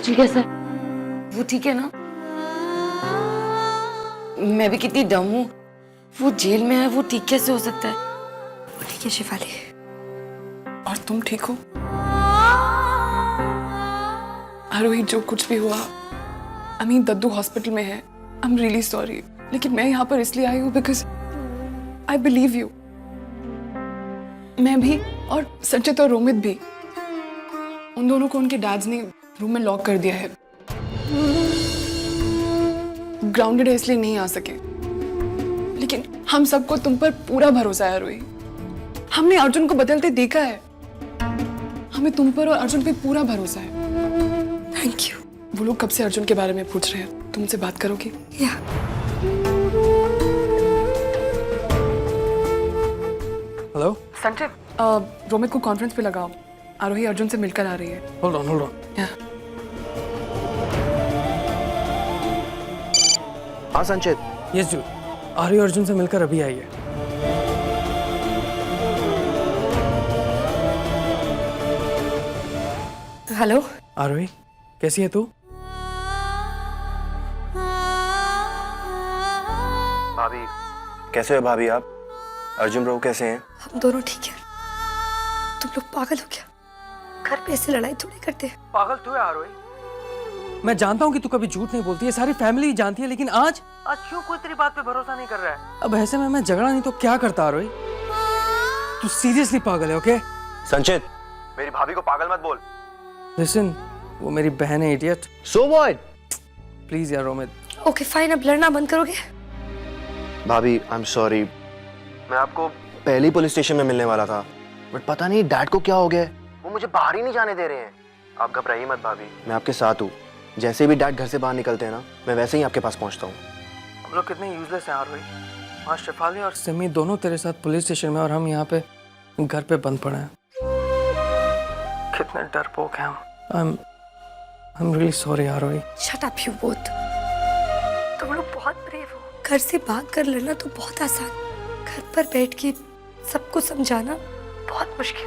अर्जुन कैसा है? वो ठीक है ना? मैं भी कितनी डम हूँ। वो जेल में है, वो ठीक कैसे हो सकता है? ठीक है शिफाली। और तुम ठीक हो? आरोही, जो कुछ भी हुआ, दद्दू हॉस्पिटल में है। आई एम रियली सॉरी, लेकिन मैं यहाँ पर इसलिए आई हूँ बिकॉज आई बिलीव यू। मैं भी और संचित और रोमित भी, उन दोनों को उनके डैड्स ने रूम में लॉक कर दिया है। ग्राउंडेड है इसलिए नहीं आ सके, लेकिन हम सबको तुम पर पूरा भरोसा है आरोही। हमने अर्जुन को बदलते देखा है। हमें तुम पर और अर्जुन पे पूरा भरोसा है। Thank you. वो लोग कब से अर्जुन के बारे में पूछ रहे हैं, तुमसे बात करोगी? या हेलो संचित, रोमित को कॉन्फ्रेंस पे लगाओ। आरोही अर्जुन से मिलकर आ रही है। Hold on. हाँ संचित। यस जी, आर्य अर्जुन से मिलकर अभी आई है। हेलो आरोही, कैसी है तू? भाभी कैसे हो भाभी आप? अर्जुन ब्रो कैसे हैं? हम दोनों ठीक है। तुम लोग पागल हो क्या? घर पे ऐसे लड़ाई थोड़ी करते हैं। पागल तू है आरोही। मैं जानता हूँ कि तू कभी झूठ नहीं बोलती है, सारी फैमिली जानती है, लेकिन आज क्यों कोई तेरी बात पे भरोसा नहीं कर रहा है? अब ऐसे में मैं झगड़ा नहीं तो क्या करता आरोही? तू सीरियसली पागल है, ओके? संचित, मेरी भाभी को पागल मत बोल। लिसन, वो मेरी बहन है, इडियट। So what? प्लीज यार रोमित। ओके फाइन, अब लड़ना बंद करोगे? भाभी आई एम सॉरी। मैं आपको पहले ही पुलिस स्टेशन में मिलने वाला था, बट पता नहीं डैड को क्या हो गया, वो मुझे बाहर ही नहीं जाने दे रहे हैं। आप घबराइए मत भाभी, मैं आपके साथ हूँ। जैसे भी डैड घर से बाहर निकलते हैं ना, मैं वैसे ही आपके पास पहुँचता हूँ। हम लोग कितने यूजलेस हैं आरोही। वहाँ शेफाली और सिमी दोनों तेरे साथ पुलिस स्टेशन में, और हम यहाँ पे घर पे बंद पड़े हैं। कितने डरपोक हैं हम। I'm really sorry Aarohi. Shut up you both. तुम लोग बहुत ब्रेव हो। घर से भाग कर लड़ना तो बहुत आसान, घर पर बैठ के सबको समझाना बहुत मुश्किल।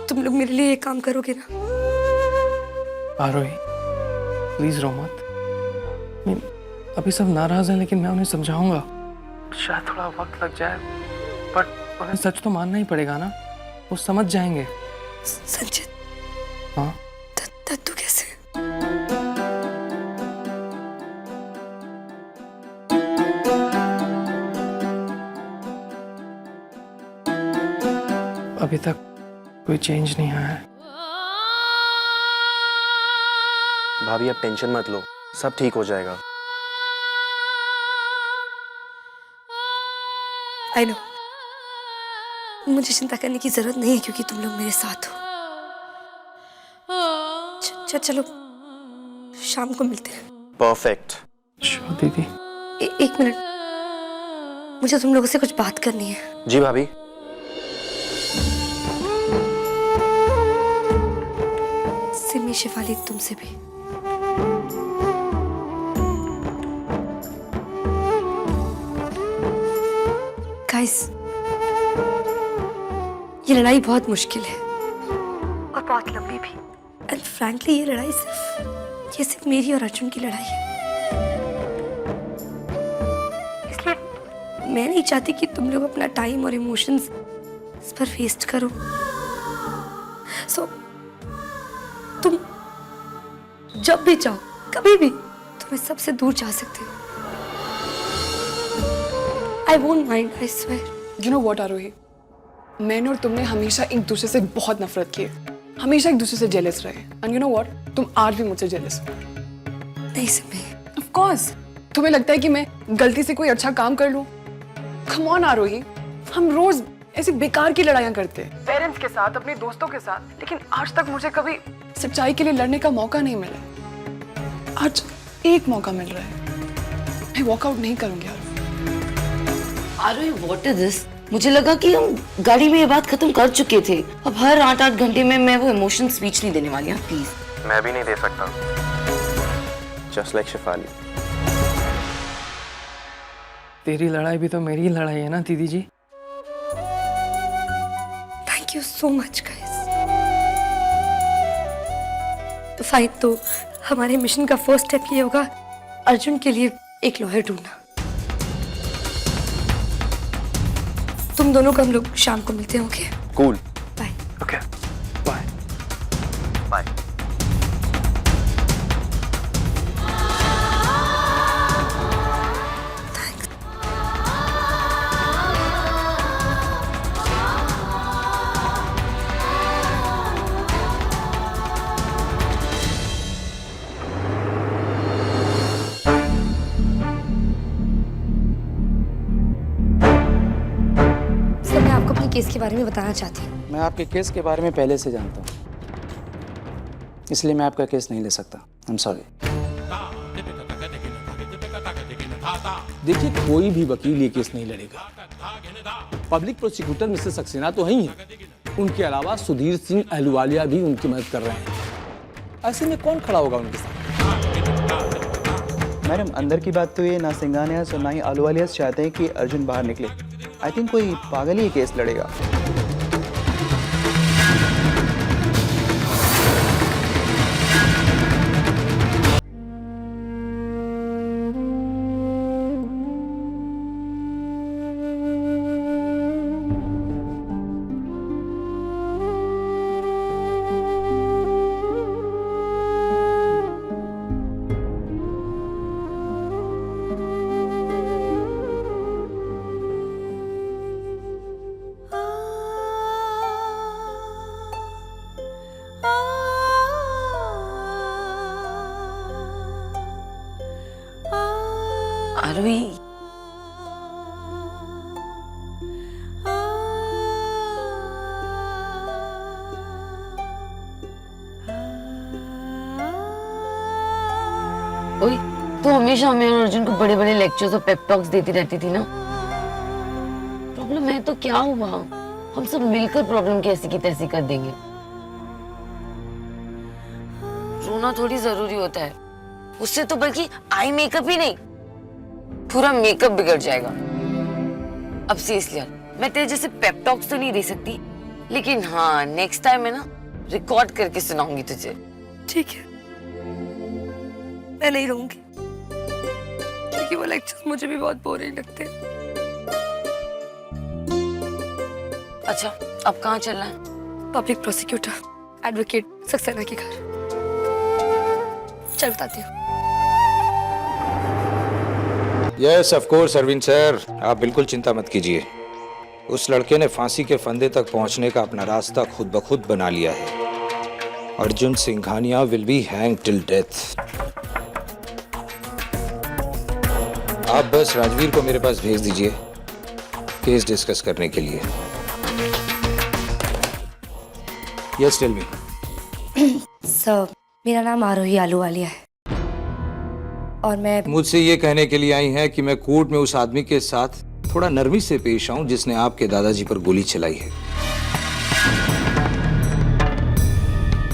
तुम लोग मेरे लिए एक काम करोगे ना? आरोही प्लीज रो मत। अभी सब नाराज हैं, लेकिन मैं उन्हें समझाऊंगा। शायद थोड़ा वक्त लग जाए, बट उन्हें सच तो मानना ही पड़ेगा ना। वो समझ जाएंगे। संचित, हाँ दद्दू कैसे? अभी तक कोई चेंज नहीं आया है। भाभी आप टेंशन मत लो, सब ठीक हो जाएगा। आई नो, मुझे चिंता करने की जरूरत नहीं है क्योंकि तुम लोग मेरे साथ हो। चलो शाम को मिलते हैं। परफेक्ट। श्योर दीदी। एक मिनट, मुझे तुम लोगों से कुछ बात करनी है। जी भाभी। सिमी, शिफाली, तुमसे भी। गाइस, ये लड़ाई बहुत मुश्किल है और बहुत लंबी भी। एंड फ्रैंकली ये लड़ाई सिर्फ मेरी और अर्जुन की लड़ाई है। इसलिए मैं नहीं चाहती कि तुम लोग अपना टाइम और इमोशंस इस पर वेस्ट करो। सो तुम जब भी चाहो, कभी भी, तुम इस सबसे दूर जा सकते हो। I won't mind, I swear. You know what आरोही, मैंने और तुमने हमेशा एक दूसरे से बहुत नफरत की है, हमेशा एक दूसरे से जेलस रहे। And you know what, तुम आज भी मुझसे जेलस हो। नहीं सिमी। Of course, तुम्हें लगता है कि मैं गलती से कोई अच्छा काम कर लूं? Come on आरोही, हम रोज ऐसी बेकार की लड़ाइयां करते हैं, पेरेंट्स के साथ, अपने दोस्तों के साथ, लेकिन आज तक मुझे कभी सच्चाई के लिए लड़ने का मौका नहीं मिला। आज एक मौका मिल रहा है, मैं वॉकआउट नहीं करूंगी यार। आरोही, व्हाट इज दिस? मुझे लगा कि हम गाड़ी में ये बात खत्म कर चुके थे। अब हर 8-8 घंटे में मैं वो इमोशनल स्पीच नहीं देने वाली। प्लीज। मैं भी नहीं दे सकता। Just like Shefali. तेरी लड़ाई भी तो मेरी ही लड़ाई है ना दीदी जी। Thank you so much guys. Fine, तो हमारे मिशन का फर्स्ट स्टेप ये होगा अर्जुन के लिए एक लॉयर ढूंढना। तुम दोनों को हम लोग शाम को मिलते हैं, okay? Cool. Bye. Okay bye. Bye. Sir, मैं आपको अपने केस के बारे में बताना चाहती हूँ। मैं आपके केस के बारे में पहले से जानता हूँ, इसलिए मैं आपका केस नहीं ले सकता। I am sorry. देखिए, कोई भी वकील ये केस नहीं लड़ेगा। पब्लिक प्रोसिक्यूटर मिस्टर सक्सेना तो ही हैं। उनके अलावा सुधीर सिंह अहलुवालिया भी उनकी मदद कर रहे हैं। ऐसे में कौन खड़ा होगा उनके साथ? मैडम, अंदर की बात तो ये ना सिंघानियास और ना ही आलूवालियास चाहते हैं कि अर्जुन बाहर निकले। आई थिंक कोई पागल ही केस लड़ेगा। आरोही, ओए, तो हमेशा हमें और अर्जुन को बड़े बड़े लेक्चर्स और पेप टॉक्स देती रहती थी ना। प्रॉब्लम है तो क्या हुआ? हम सब मिलकर प्रॉब्लम की ऐसी की तैसी कर देंगे। रोना थोड़ी जरूरी होता है, उससे तो बल्कि आई मेकअप ही नहीं, पूरा मेकअप बिगड़ जाएगा। अब सीरियसली यार, मैं तेरे जैसे पेप टॉक्स तो नहीं दे सकती, लेकिन हाँ नेक्स्ट टाइम मैं ना रिकॉर्ड करके सुनाऊंगी तुझे। ठीक है, मैं नहीं रहूंगी क्योंकि वो लेक्चर्स मुझे भी बहुत बोरिंग लगते हैं। अच्छा, अब कहाँ चलना है? पब्लिक प्रोसिक्यूटर एडवोकेट सक्सेना के घर। चल बताती हूँ। Yes of course Arvind sir, आप बिल्कुल चिंता मत कीजिए। उस लड़के ने फांसी के फंदे तक पहुंचने का अपना रास्ता खुद ब खुद बना लिया है। Arjun Singhania will be hang till death. आप बस राजवीर को मेरे पास भेज दीजिए केस डिस्कस करने के लिए। Yes tell me. सर, मेरा नाम आरोही आलूवालिया है और मैं मुझसे ये कहने के लिए आई हैं कि मैं कोर्ट में उस आदमी के साथ थोड़ा नरमी से पेश आऊं जिसने आपके दादाजी पर गोली चलाई है।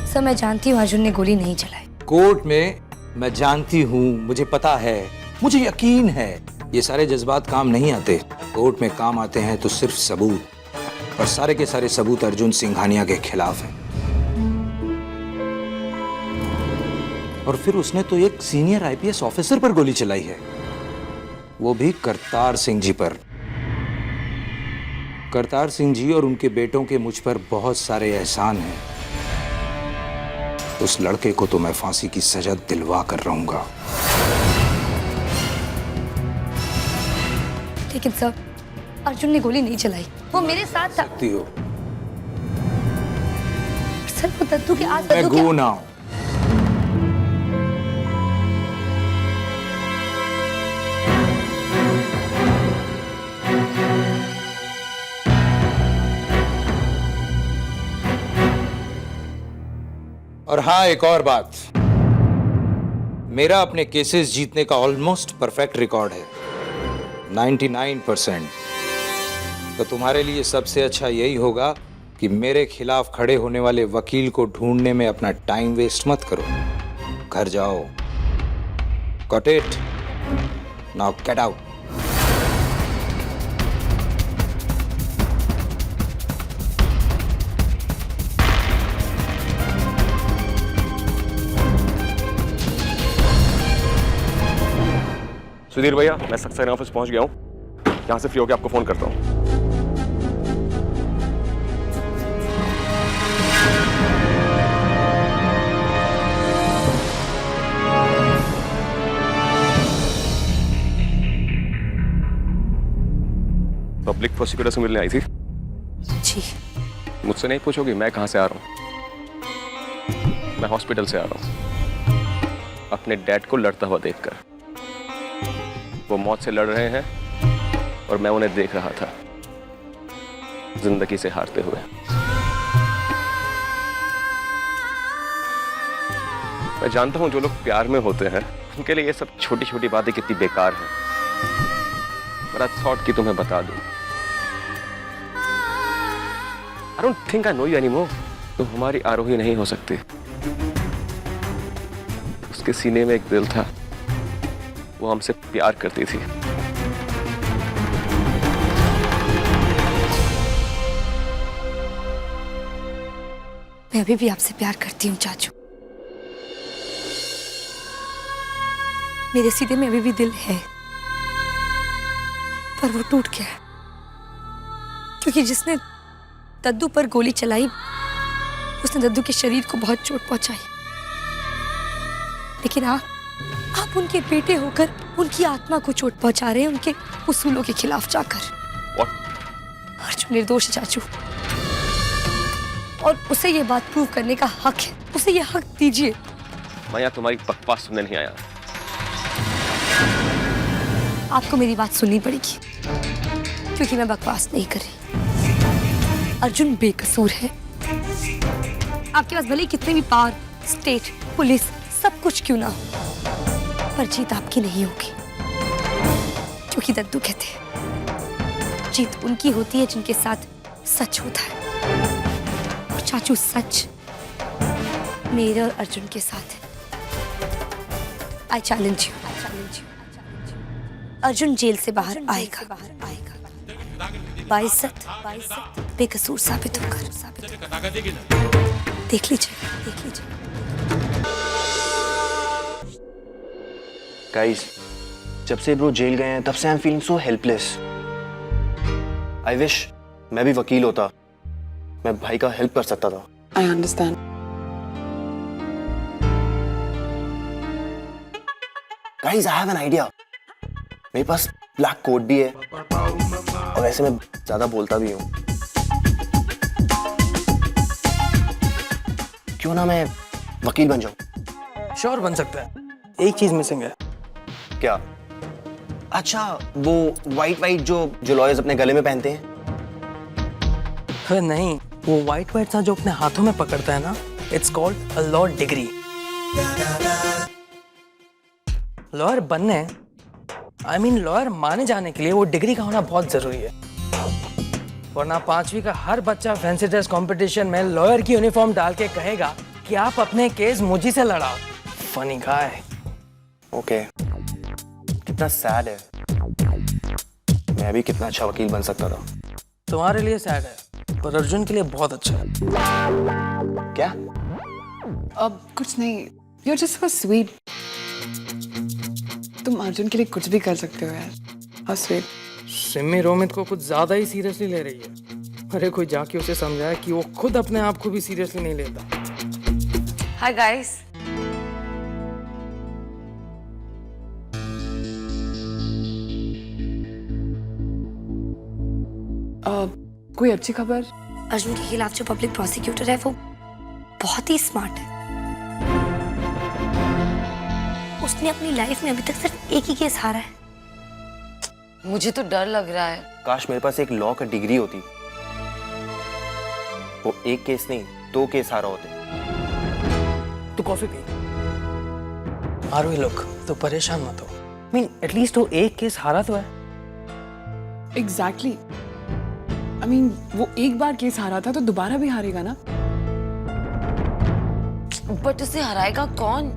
सर, मैं जानती हूँ अर्जुन ने गोली नहीं चलाई। कोर्ट में मैं जानती हूँ, मुझे पता है, मुझे यकीन है, ये सारे जज्बात काम नहीं आते। कोर्ट में काम आते हैं तो सिर्फ सबूत, और सारे के सारे सबूत अर्जुन सिंघानिया के खिलाफ हैं। और फिर उसने तो एक सीनियर आईपीएस ऑफिसर पर गोली चलाई है, वो भी करतार सिंह जी पर। करतार सिंह जी और उनके बेटों के मुझ पर बहुत सारे एहसान हैं। उस लड़के को तो मैं फांसी की सजा दिलवा कर रहूंगा। लेकिन सर, अर्जुन ने गोली नहीं चलाई, वो मेरे साथ था। सकती हो। सर, वो दद्दू के आज मैं गो नाउ। और हाँ, एक और बात, मेरा अपने केसेस जीतने का ऑलमोस्ट परफेक्ट रिकॉर्ड है, 99%। तो तुम्हारे लिए सबसे अच्छा यही होगा कि मेरे खिलाफ खड़े होने वाले वकील को ढूंढने में अपना टाइम वेस्ट मत करो। घर जाओ। Got it? Now get out. Sudhir भैया, मैं सक्सेना ऑफिस पहुंच गया हूँ। यहाँ से फ्री होकर आपको फोन करता हूँ। पब्लिक प्रोसिक्यूटर से मिलने आई थी? जी। मुझसे नहीं पूछोगी मैं कहाँ से आ रहा हूँ? मैं हॉस्पिटल से आ रहा हूँ, अपने डैड को लड़ता हुआ देखकर। वो मौत से लड़ रहे हैं और मैं उन्हें देख रहा था जिंदगी से हारते हुए। मैं जानता हूं जो लोग प्यार में होते हैं उनके लिए ये सब छोटी छोटी बातें कितनी बेकार हैं, पर आई थॉट कि तुम्हें बता दूं। I don't think I know you anymore. तुम हमारी आरोही नहीं हो सकती। उसके सीने में एक दिल था, वो हमसे प्यार करती थी। मैं अभी भी आपसे प्यार करती हूँ चाचू। मेरे सीने में अभी भी दिल है, पर वो टूट गया है क्योंकि जिसने दद्दू पर गोली चलाई उसने दद्दू के शरीर को बहुत चोट पहुंचाई। लेकिन आप उनके बेटे होकर उनकी आत्मा को चोट पहुंचा रहे हैं, उनके उसूलों के खिलाफ जाकर। अर्जुन निर्दोष है चाचू, और उसे ये बात प्रूव करने का हक है। उसे ये हक दीजिए। मैं यहाँ तुम्हारी बकवास सुनने नहीं आया। आपको मेरी बात सुननी पड़ेगी क्योंकि मैं बकवास नहीं कर रही। अर्जुन बेकसूर है। आपके पास भले ही कितने भी पावर, स्टेट, पुलिस, सब कुछ क्यों ना हो, पर जीत आपकी नहीं होगी क्योंकि दद्दू कहते हैं जीत उनकी होती है जिनके साथ सच होता है। और चाचू सच मेरे और अर्जुन के साथ है। I challenge you. Arjun jail से बाहर आएगा, बाइज्जत बेकसूर साबित होकर। देख लीजिए। गाइस, जब से ब्रो जेल गए हैं तब से I am feeling so helpless. I wish मैं भी वकील होता, मैं भाई का हेल्प कर सकता था। I understand. Guys, I have an idea. मेरे पास ब्लैक कोट भी है और वैसे मैं ज्यादा बोलता भी हूँ। क्यों ना मैं वकील बन जाऊं? श्योर बन सकता है। एक चीज मिसिंग है। क्या? अच्छा, वो वाइट जो लॉयर्स अपने गले में पहनते हैं। अरे नहीं, वो वाइट सा जो अपने हाथों में पकड़ता है ना, it's called a law degree. Lawyer बनने, लॉयर माने जाने के लिए वो डिग्री का होना बहुत जरूरी है। वरना 5वीं का हर बच्चा फैंसी ड्रेस कंपटीशन में लॉयर की यूनिफॉर्म डाल के कहेगा कि आप अपने केस मुझी से लड़ाओ। Funny guy. ओके, कितना सैड है। मैं भी कितना अच्छा वकील बन सकता था। तुम्हारे लिए सैड है, पर अर्जुन के लिए बहुत अच्छा है। क्या? अब कुछ नहीं, you're just so sweet. तुम अर्जुन के लिए कुछ भी कर सकते हो यार। How sweet. सिमी रोमित को कुछ ज्यादा ही सीरियसली ले रही है। अरे कोई जाके उसे समझाए कि वो खुद अपने आप को भी सीरियसली नहीं लेता। Hi guys. कोई अच्छी खबर? अर्जुन के खिलाफ जो पब्लिक प्रोसिक्यूटर है वो बहुत ही स्मार्ट है। उसने अपनी लाइफ में अभी तक सिर्फ एक ही केस हारा है। मुझे तो डर लग रहा है। काश मेरे पास एक लॉ का डिग्री होती, वो एक केस नहीं 2 केस हारा होते। तू कॉफी पी। आरोही लोग, तो परेशान मत हो। एटलीस्ट वो एक केस हारा तो है। Exactly. वो एक बार केस हारा था तो दोबारा भी हारेगा ना। बट उसे हराएगा कौन?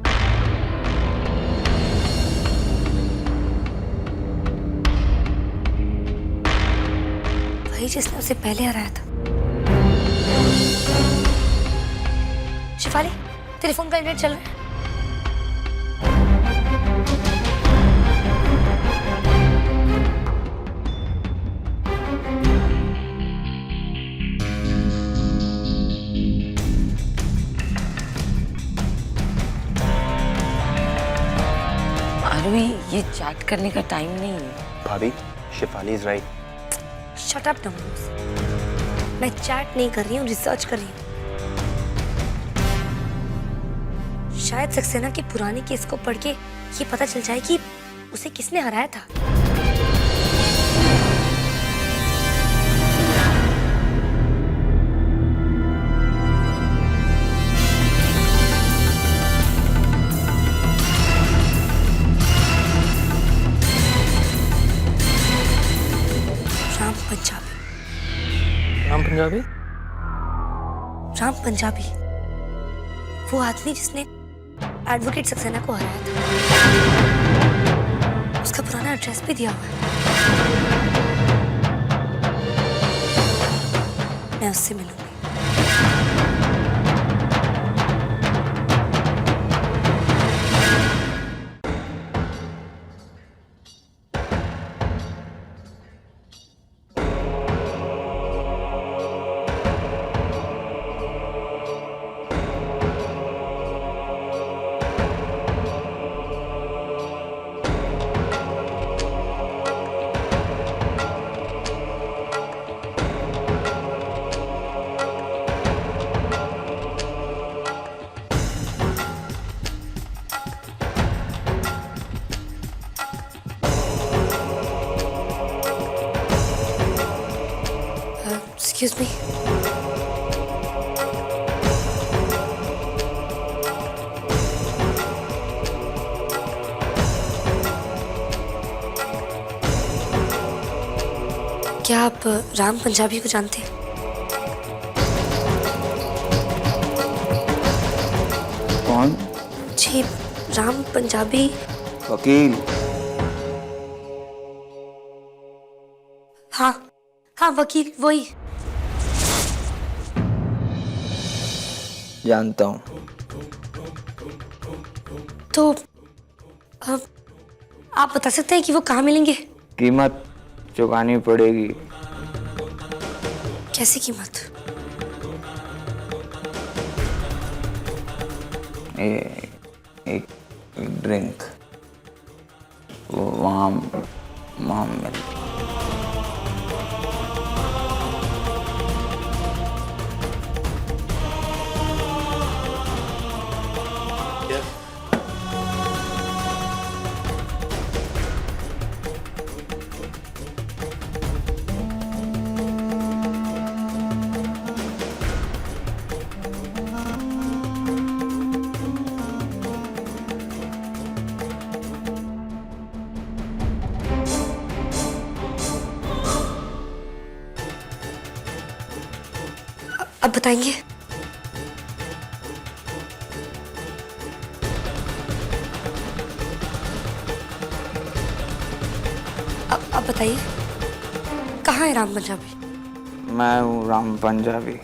वही जिसने उसे पहले हराया था। शिफाली, टेलीफोन का इंटरनेट चल रहा है। आरोही, ये चैट करने का टाइम नहीं है। भाभी, Shifali is right. Shut up नमूस। मैं चैट नहीं कर रही हूँ, रिसर्च कर रही हूँ। शायद सक्सेना के पुराने केस को पढ़ के ये पता चल जाए कि उसे किसने हराया था। राम पंजाबी। राम पंजाबी? राम पंजाबी, वो आदमी जिसने एडवोकेट सक्सेना को हराया था। उसका पुराना एड्रेस भी दिया हुआ है। मैं उससे मिलूंगी। Excuse me. क्या आप राम पंजाबी को जानते हैं? कौन? जी, राम पंजाबी। वकील। हाँ हाँ, वकील वही। जानता हूँ। तो अब आप बता सकते हैं कि वो कहाँ मिलेंगे? कीमत चुकानी पड़ेगी। कैसी कीमत? एक ड्रिंक वो वहाँ मिल। अब बताएंगे? अब बताइए, कहाँ है राम पंजाबी? मैं हूँ राम पंजाबी।